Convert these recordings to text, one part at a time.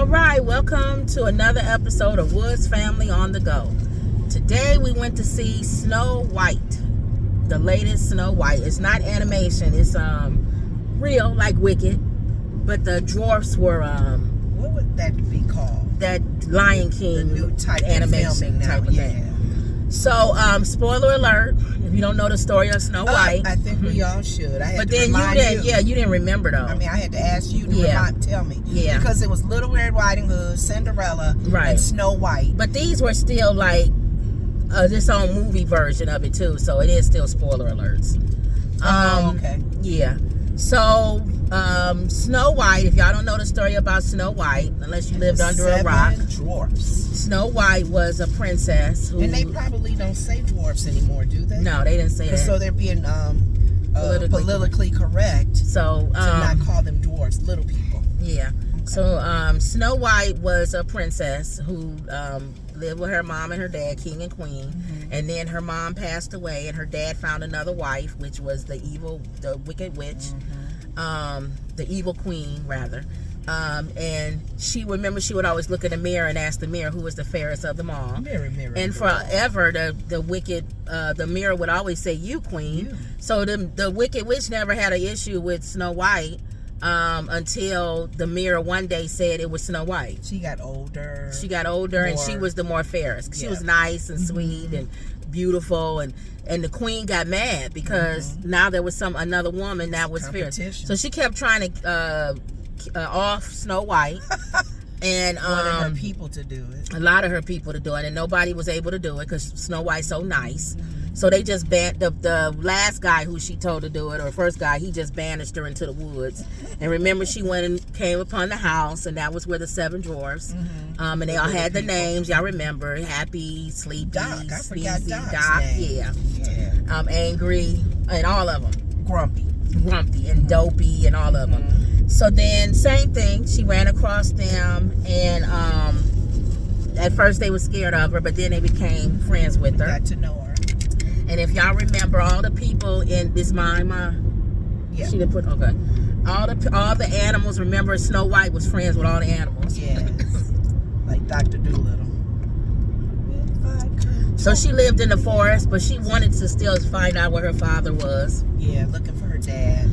All right, welcome to another episode of Woods Family on the Go. Today we went to see Snow White, the latest Snow White. It's not animation, it's real, like Wicked, but the dwarfs were what would that be called? That Lion King The new type animation of filming now. type of thing. So, spoiler alert, if you don't know the story of Snow White. I think we all should. I had But to then remind you didn't remember though. I mean, I had to ask you to tell me. Yeah. Because it was Little Red Riding Hood, Cinderella, Right. and Snow White. But these were still like this own movie version of it too, so it is still spoiler alerts. Okay. Yeah. So, Snow White, if y'all don't know the story about Snow White, unless you lived under a rock, Dwarfs. Snow White was a princess who... And they probably don't say dwarfs anymore, do they? No, they didn't say that. So they're being politically correct So, to not call them dwarfs, little people. Yeah. Okay. So, Snow White was a princess who lived with her mom and her dad, king and queen. Mm-hmm. And then her mom passed away, and her dad found another wife, which was the wicked witch, the evil queen, rather. And she would always look in the mirror and ask the mirror who was the fairest of them all. Mirror. And forever, the wicked, the mirror would always say, "You, queen." You. So the wicked witch never had an issue with Snow White. Until the mirror one day said it was Snow White. She got older. And she was the more fairest. She was nice and sweet and beautiful, and the queen got mad because now there was another woman that was fair. So she kept trying to off Snow White. And wanted her people to do it. A lot of her people to do it, and nobody was able to do it because Snow White's so nice. So they just banned the last guy who she told to do it, or first guy, he just banished her into the woods. And remember, she went and came upon the house, and that was where the 7 dwarfs. And they all had the names. Y'all remember: Happy, Sleepy, Sneezy, Doc, yeah. Angry, and all of them. Grumpy, and Dopey, and all of them. So then, same thing. She ran across them, and at first they were scared of her, but then they became friends with her. Got to know her. And if y'all remember, all the people in this Yeah. she didn't put all the animals. Remember, Snow White was friends with all the animals. Yes. Like Dr. Dolittle. So she lived in the forest, but she wanted to still find out where her father was. Yeah, looking for her dad.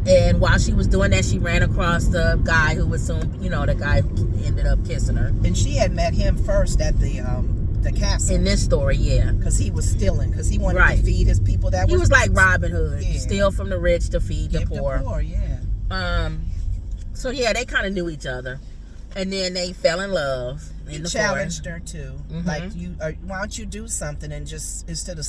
And while she was doing that, she ran across the guy who was soon, the guy who ended up kissing her. And she had met him first at the castle. In this story, yeah. Because he was stealing. Because he wanted to feed his people that He was like Robin Hood. Yeah. Steal from the rich to feed the poor. Yeah. So yeah, they kind of knew each other. And then they fell in love in the challenged forest. her too. Like, why don't you do something and just, instead of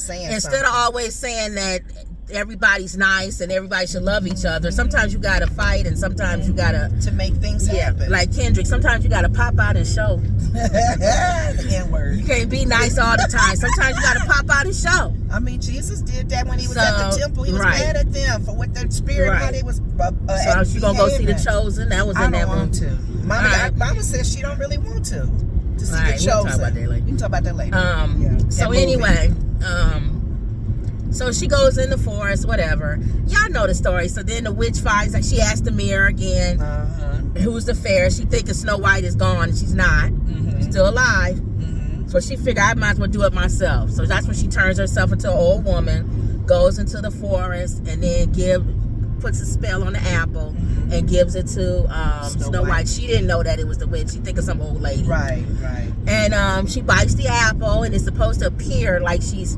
always saying that everybody's nice and everybody should love each other, sometimes you gotta fight, and sometimes you gotta to make things happen. Like Kendrick, sometimes you gotta pop out and show. The N-word. You can't be nice all the time. Sometimes you gotta pop out and show. I mean, Jesus did that when he was at the temple. He was mad at them for what their spirit, how they was so she gonna go see The Chosen? That was in that room. too. Mama says she don't really want to see The Chosen. We can talk about that later. So anyway, so she goes in the forest, whatever. Y'all know the story. So then the witch finds that she asked the mirror again, who's the fairest. She thinks Snow White is gone, and she's not. She's still alive. So she figured I might as well do it myself. So that's when she turns herself into an old woman, goes into the forest, and then puts a spell on the apple and gives it to Snow White. She didn't know that it was the witch. She think of some old lady. Right. And she bites the apple, and it's supposed to appear like she's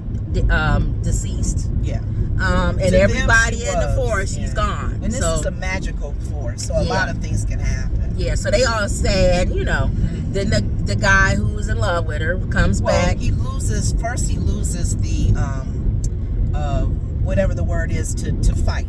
deceased. Yeah. And everybody in the forest, she's gone. And this is a magical forest, so a lot of things can happen. Yeah, so they all sad, Then the guy who's in love with her comes back. He loses the whatever the word is to fight.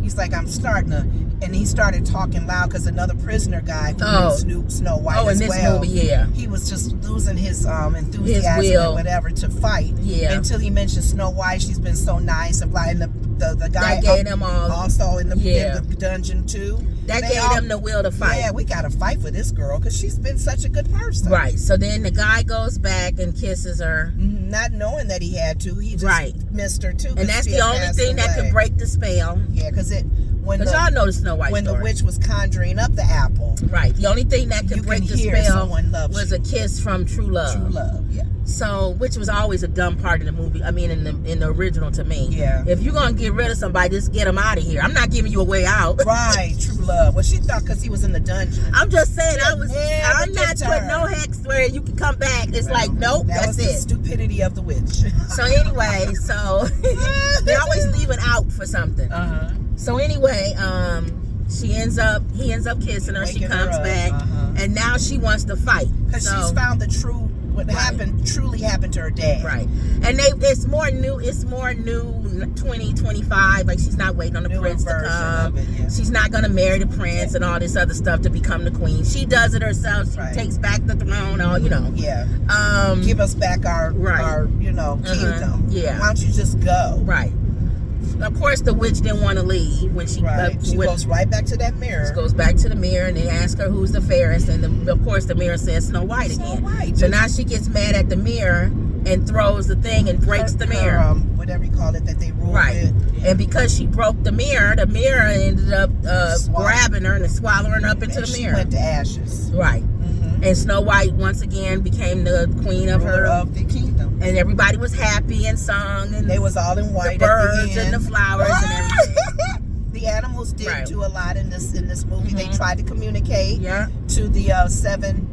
He's like, I'm starting to, and he started talking loud because another prisoner guy who knew Snow White as well. Movie, yeah. He was just losing his enthusiasm or whatever to fight. Yeah. Until he mentioned Snow White. She's been so nice, and the guy that gave them all also in the dungeon too. That gave them the will to fight. Yeah, we got to fight for this girl because she's been such a good person. Right. So then the guy goes back and kisses her. Not knowing that he had to. He just missed her too. And that's the only thing that could break the spell. Yeah, because Because y'all know the Snow White when story. the witch was conjuring up the apple. Right. The only thing that could break the spell was a kiss from true love. True love, yeah. So, which was always a dumb part of the movie. I mean, in the original to me. Yeah. If you're gonna get rid of somebody, just get them out of here. I'm not giving you a way out. Right. True love. Well, she thought because he was in the dungeon. I'm just saying. I'm not putting no hex where you can come back. It's like nope. That's it. The stupidity of the witch. So anyway, they always leave it out for something. So anyway, he ends up kissing her. She comes back, and now she wants to fight because she's found the true. What truly happened to her dad. Right. And it's more new 2025. Like she's not waiting on the prince to come. She's not gonna marry the prince and all this other stuff to become the queen. She does it herself. She takes back the throne, all Yeah. Give us back our kingdom. Yeah. Why don't you just go? Right. Of course, the witch didn't want to leave when she. She goes right back to that mirror. She goes back to the mirror and they ask her who's the fairest, and of course the mirror says Snow White again. So now she gets mad at the mirror and throws the thing and breaks the mirror. Whatever you call it that they ruled it. Yeah. And because she broke the mirror ended up grabbing her and swallowing her up into the mirror. She went to ashes. Right. And Snow White once again became the queen of the kingdom. And everybody was happy and sung. And they was all in white. The birds and the flowers and everything. The animals did do a lot in this movie. They tried to communicate to the 7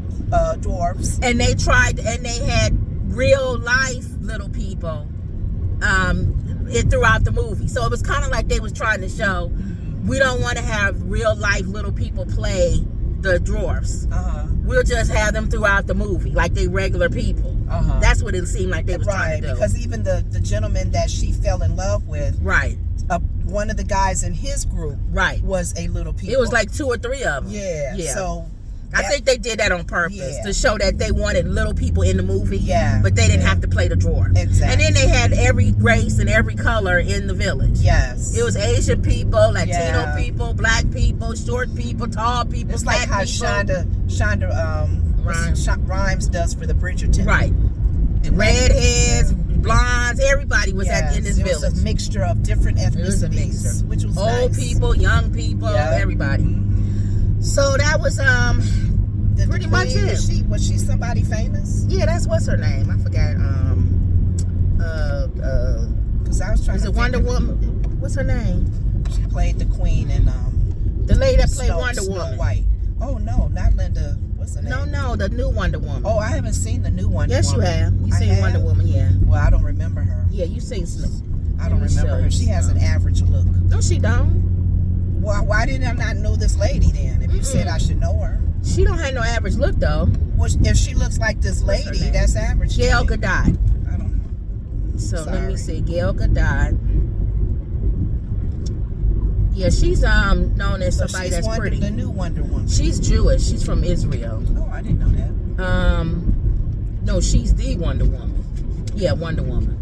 dwarfs. And they had real life little people throughout the movie. So it was kind of like they was trying to show we don't want to have real life little people play the dwarfs. We'll just have them throughout the movie like they regular people. That's what it seemed like they was trying to do. Because even the gentleman that she fell in love with, one of the guys in his group, was a little people. It was like 2 or 3 of them. Yeah. So I think they did that on purpose to show that they wanted little people in the movie. Yeah. But they didn't have to play the dwarf. Exactly. And then they had every race and every color in the village. Yes. It was Asian people, Latino people, black people, short people, tall people. It's like how Shonda Rhimes does for the Bridgerton. Right. Redheads, blondes, everybody was in this village. It was a mixture of different ethnicities, which was old people, young people, everybody. So that was pretty much it. Was she somebody famous? Yeah, what's her name? I forgot. Because I was trying. Is it Wonder Woman? What's her name? She played the queen in the lady that played Wonder Woman. Snow White. Oh no, not Linda. What's her name? No, the new Wonder Woman. Oh, I haven't seen the new Wonder Woman. Yes, you have. You seen Wonder Woman? Yeah. Well, I don't remember her. Yeah, you seen Snow. I don't remember her. She has an average look. No, she don't. Well, why did I not know this lady then? If you said I should know her. She don't have no average look though. Well, if she looks like this lady, that's average. Gal Gadot. I don't know. So let me see. Gal Gadot. Yeah, she's known as somebody that's pretty. The new Wonder Woman. She's Jewish. She's from Israel. Oh, I didn't know that. No, she's the Wonder Woman. Yeah, Wonder Woman.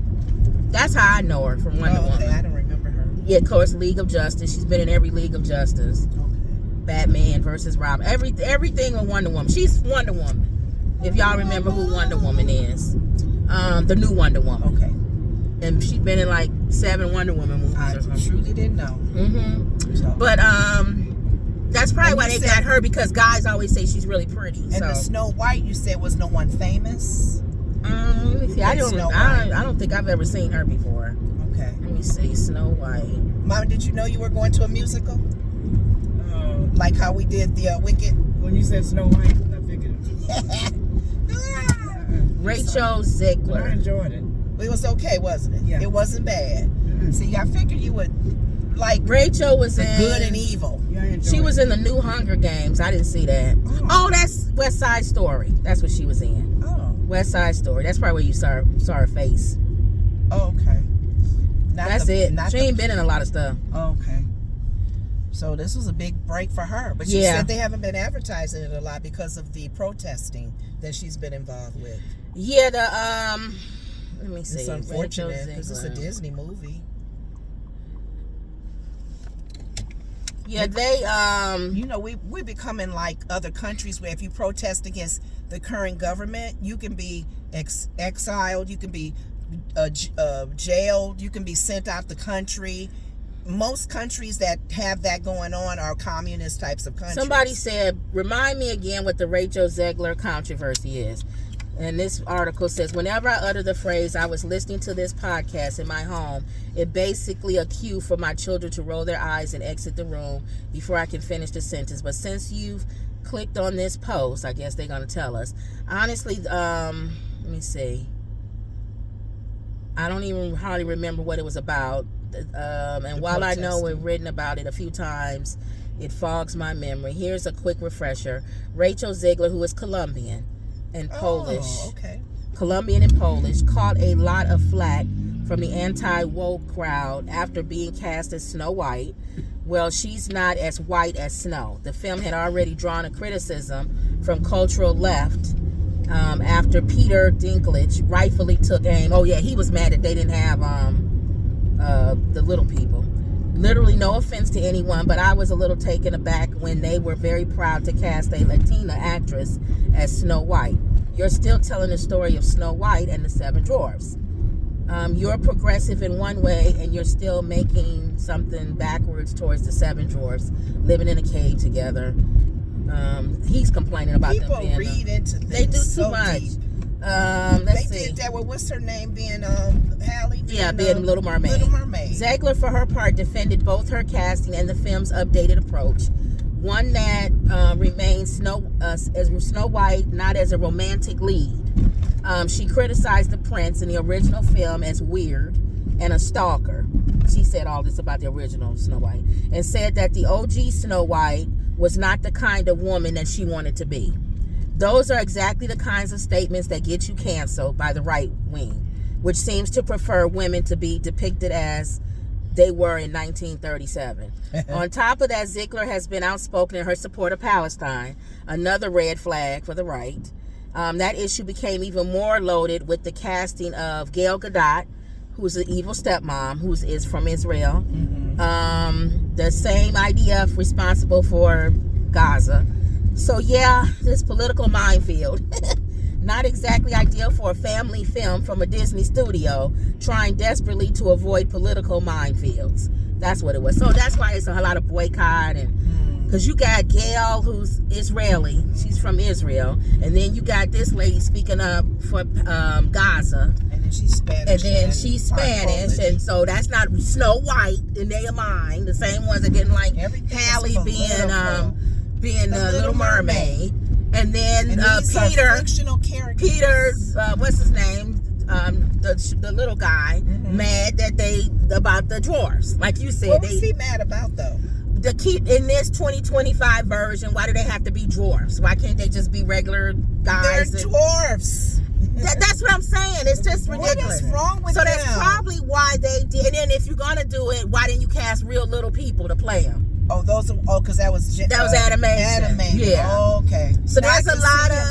That's how I know her, from Wonder Woman. I don't remember her. Yeah, of course, League of Justice. She's been in every League of Justice. Okay. Batman versus Robin. Everything with Wonder Woman. She's Wonder Woman. If y'all remember who Wonder Woman is. The new Wonder Woman. Okay. And she's been in like 7 Wonder Woman movies or something. I truly didn't know. So. But that's probably why they got her, because guys always say she's really pretty. And the Snow White, you said, was no one famous? Let me see. I don't think I've ever seen her before. Okay. Let me see. Snow White. Mama, did you know you were going to a musical? Like how we did the Wicked? When you said Snow White, I figured. Rachel Zegler. I enjoyed it. It was okay, wasn't it? Yeah. It wasn't bad. See, I figured you would like. Rachel was in Good and Evil. Yeah, I enjoyed She was in the new Hunger Games. I didn't see that. Oh, that's West Side Story. That's what she was in. Oh. West Side Story. That's probably where you saw her face. Oh, okay. That's it. She ain't been in a lot of stuff. Oh, okay. So this was a big break for her. But she said they haven't been advertising it a lot because of the protesting that she's been involved with. Yeah, let me see. It's unfortunate because it's a Disney movie. Yeah, they you know, we're becoming like other countries where if you protest against the current government, you can be exiled, you can be jailed, you can be sent out the country. most countries that have that going on are communist types of countries. Somebody said, remind me again what the Rachel Zegler controversy is. And this article says, whenever I utter the phrase, I was listening to this podcast in my home, it basically a cue for my children to roll their eyes and exit the room before I can finish the sentence. But since you've clicked on this post, I guess they're going to tell us. Honestly, let me see. I don't even hardly remember what it was about. And while I know we've written about it a few times, it fogs my memory. Here's a quick refresher. Rachel Zegler, who is Colombian and Polish, Colombian and Polish, caught a lot of flack from the anti-woke crowd after being cast as Snow White. Well, she's not as white as snow. The film had already drawn a criticism from cultural left after Peter Dinklage rightfully took aim. Oh yeah, he was mad that they didn't have the little people. Literally, no offense to anyone, but I was a little taken aback when they were very proud to cast a Latina actress as Snow White. You're still telling the story of Snow White and the Seven Dwarfs. You're progressive in one way, and you're still making something backwards towards the Seven Dwarfs living in a cave together. He's complaining about people them being, read into things. they do too so much. Deep. Let's They see. did that with, what's her name, being Halle? Being Little Mermaid. Little Mermaid. Zegler, for her part, defended both her casting and the film's updated approach. One that remains as Snow White, not as a romantic lead. She criticized the prince in the original film as weird and a stalker. She said all this about the original Snow White and said that the OG Snow White was not the kind of woman that she wanted to be. Those are exactly the kinds of statements that get you canceled by the right wing, which seems to prefer women to be depicted as they were in 1937. On top of that, Zegler has been outspoken in her support of Palestine, another red flag for the right. That issue became even more loaded with the casting of Gail Gadot, who's the evil stepmom, who is from Israel. The same IDF responsible for Gaza. So yeah, this political minefield. Not exactly ideal for a family film from a Disney studio trying desperately to avoid political minefields. That's what it was. So that's why it's a lot of boycott, and because you got Gail, who's Israeli, she's from Israel, and then you got this lady speaking up for Gaza, And then she's Spanish. and so that's not Snow White in their mind. The same ones that didn't like Everything is Halle political. being the Little Mermaid. And then And these are Peter, fictional characters. what's his name? The little guy, mad that about the dwarfs. Like you said, What was he mad about, though? the keep in this 2025 version, why do they have to be dwarfs? Why can't they just be regular guys? They're dwarfs. That's what I'm saying. It's just ridiculous. What is wrong with so them? that's probably why they did. And then if you're gonna do it, why didn't you cast real little people to play them? Oh, because that was animation. Animated. Yeah. Oh, okay. So Now I there's can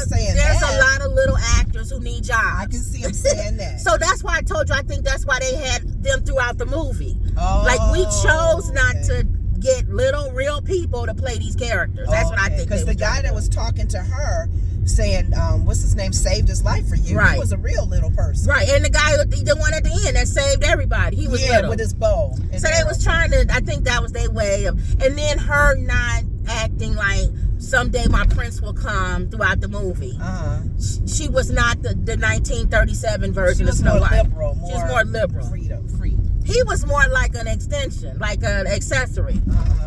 see a lot of little actors who need jobs. I can see him saying that. So that's why I told you. I think that's why they had them throughout the movie. Oh, Like we chose not okay. to get little real people to play these characters. That's what I think. Because the guy that was talking to her, saying, what's his name, saved his life for you. Right. He was a real little person. Right, and the guy, the one at the end that saved everybody, he was little. with his bow. So they was trying to, I think that was their way of, and then her not acting like someday my prince will come throughout the movie. She was not the 1937 version of Snow White. She was more liberal. Free. He was more like an extension, like an accessory.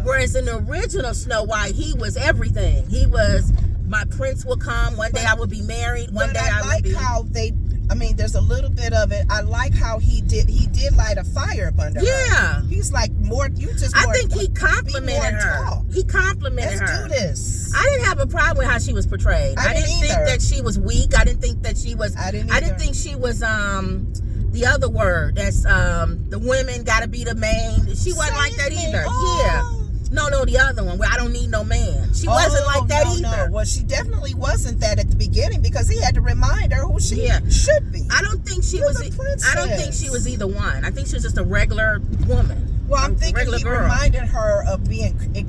Whereas in the original Snow White, he was everything. He was, my prince will come, one day I will be married, one day I would be. How they, there's a little bit of it. I like how he did light a fire up under her. Yeah. He's like, I think he complimented her. Talk. He complimented her. Let's do this. I didn't have a problem with how she was portrayed. I didn't think that she was weak. I didn't think that she was. I didn't think she was. The other word that's the women got to be the main. She wasn't like that either. Oh. Yeah. No, the other one where I don't need no man. She wasn't like that either. No. Well, she definitely wasn't that at the beginning because he had to remind her who she should be. I don't think she was. I don't think she was either one. I think she was just a regular woman. Well, I'm thinking he reminded her of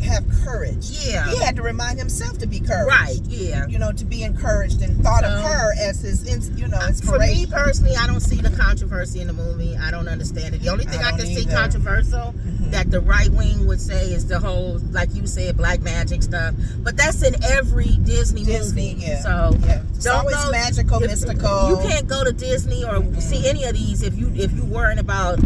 have courage. Yeah. He had to remind himself to be encouraged. Right, yeah. To be encouraged and thought of her as his, inspiration. For me personally, I don't see the controversy in the movie. I don't understand it. The only thing I can see controversial that the right wing would say is the whole, like you said, black magic stuff. But that's in every Disney movie. Yeah. So it's always go, magical, mystical. You can't go to Disney or see any of these if you worrying about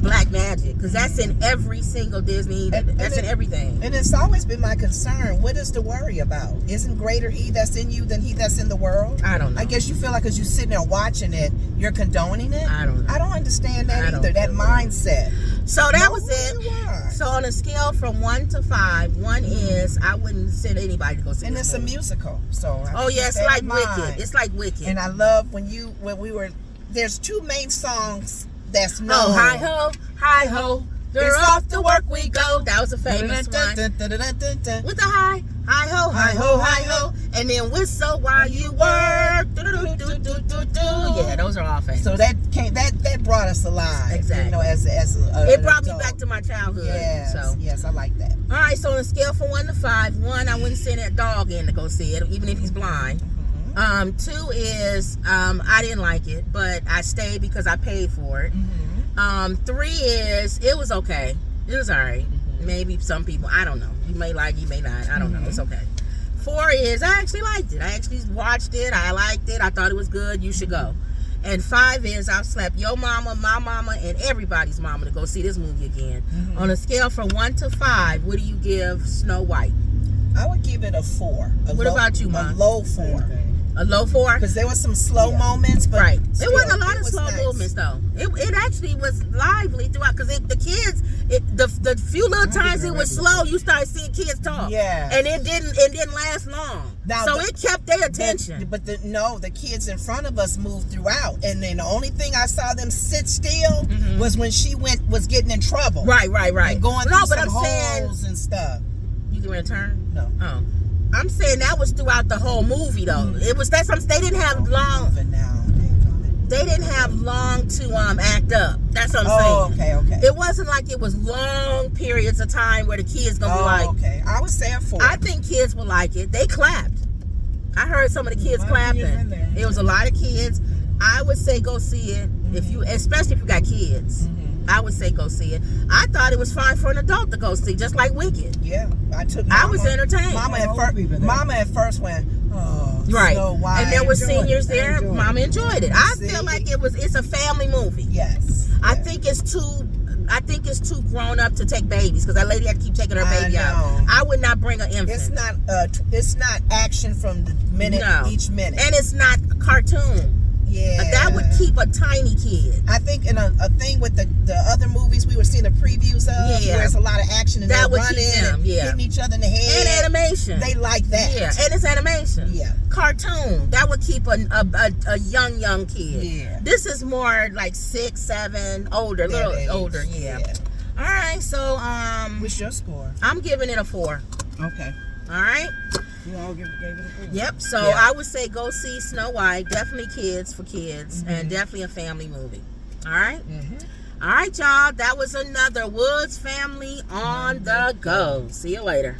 black magic, because that's in every single Disney. That's in everything. And it's always been my concern. What is to worry about? Isn't greater he that's in you than he that's in the world? I don't know. I guess you feel like as you sitting there watching it, you're condoning it. I don't know. I don't understand that either. That mindset. So that was it. So on a scale from 1 to 5, 1 is I wouldn't send anybody to go see. And this it's movie. a musical. So It's like Wicked. It's like Wicked. And I love when we were. There's 2 main songs that's known. Oh, hi ho, they're off to work we go. That was a famous one. With the hi ho, and then whistle while you work. Yeah, those are all famous. So that brought us alive. Exactly. You know, as it brought me back to my childhood. Yes, I like that. All right, so on a scale from 1 to 5, 1, I wouldn't send that dog in to go see it, even if he's blind. 2 is I didn't like it, but I stayed because I paid for it. 3 is it was okay. It was all right. Maybe some people, I don't know. You may like it, you may not. I don't know. It's okay. 4 is I actually liked it. I actually watched it. I liked it. I thought it was good. You should go. And 5 is I've slapped your mama, my mama, and everybody's mama to go see this movie again. On a scale from 1 to 5, what do you give Snow White? I would give it a 4. What about you, Mom? A low 4. A low 4? Because there was some slow moments, but right. Still, it wasn't a lot of slow nice. movements though. It actually was lively throughout, because the kids, the few little times it was slow, you started seeing kids talk. Yeah. And it didn't last long. Now, so it kept their attention. But the kids in front of us moved throughout, and then the only thing I saw them sit still was when she was getting in trouble. Right. And going through some holes and stuff. You can return? No. Oh. I'm saying that was throughout the whole movie though. They didn't have long. They didn't have long to act up. That's what I'm saying. Okay. It wasn't like it was long periods of time where the kids gonna be like. Okay. I would say a 4. I think kids will like it. They clapped. I heard some of the kids clapping. It was a lot of kids. I would say go see it especially if you got kids. I would say go see it. I thought it was fine for an adult to go see, just like Wicked. Yeah, I was entertained. Mama at first went, oh, right. Snow White. And there were seniors there. Mama enjoyed it. I feel like it's a family movie. Yes. I think it's too grown up to take babies, because that lady had to keep taking her baby out. I would not bring an infant. It's not action from the minute each minute, and it's not cartoon. Yeah, that would keep a tiny kid. I think in a thing with the other movies we were seeing the previews of, where there's a lot of action and that they're running and hitting each other in the head. And animation. They like that. Yeah, and it's animation. Yeah. Cartoon. That would keep a young kid. Yeah. This is more like 6, 7, older, little older. Yeah. All right, so what's your score? I'm giving it a 4. Okay. All right. You all gave it a 4. Yep. So I would say go see Snow White. Definitely kids for kids, and definitely a family movie. All right. All right, y'all. That was another Woods Family on the Go. See you later.